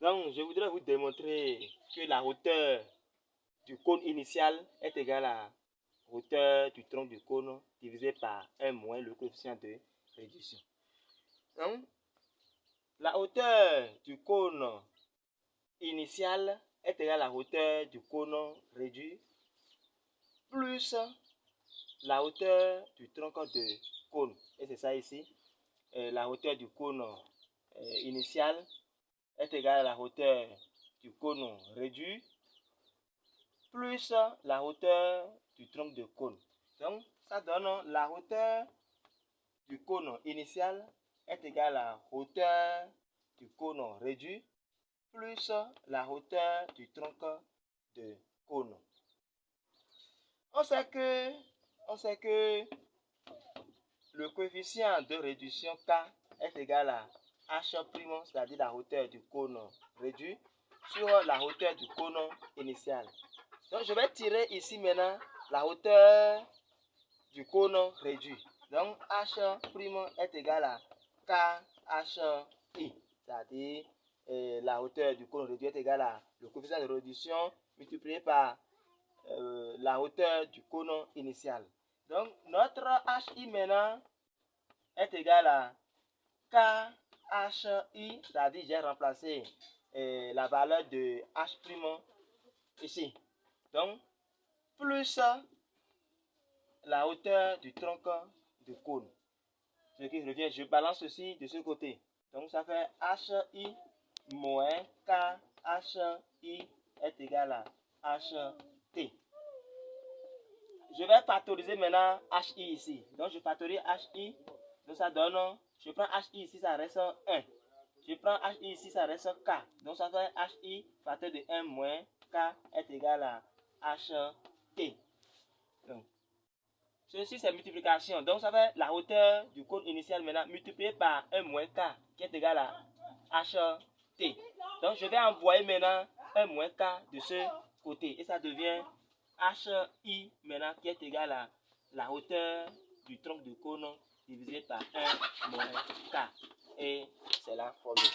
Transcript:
Donc, je voudrais vous démontrer que la hauteur du cône initial est égale à la hauteur du tronc du cône divisé par 1 moins le coefficient de réduction. Donc, la hauteur du cône initial est égale à la hauteur du cône réduit plus la hauteur du tronc de cône. Et c'est ça ici. La hauteur du cône initial est égale à la hauteur du cône réduit plus la hauteur du tronc de cône. Donc, ça donne la hauteur du cône initial est égale à la hauteur du cône réduit plus la hauteur du tronc de cône. On sait que le coefficient de réduction K est égal à H', c'est-à-dire la hauteur du cône réduit, sur la hauteur du cône initial. Donc, je vais tirer ici maintenant la hauteur du cône réduit. Donc, H' est égal à KHI, c'est-à-dire la hauteur du cône réduit est égale à le coefficient de réduction multiplié par la hauteur du cône initial. Donc, notre HI maintenant est égal à KHI, c'est-à-dire j'ai remplacé la valeur de H' ici. Donc, plus la hauteur du tronc du cône. Ce qui revient, je balance ceci de ce côté. Donc, ça fait HI moins KHI est égal à HT. Je vais factoriser maintenant HI ici. Donc, je factorise HI. Donc, ça donne, je prends HI ici, ça reste 1. Je prends HI ici, ça reste K. Donc, ça fait HI facteur de 1 moins K est égal à HT. Donc, ceci, c'est multiplication. Donc, ça fait la hauteur du cône initial maintenant multiplié par 1 moins K qui est égal à HT. Donc, je vais envoyer maintenant 1 moins K de ce côté. Et ça devient HI maintenant qui est égal à la hauteur du tronc du cône divisé par 1 moins K. Et c'est la formule.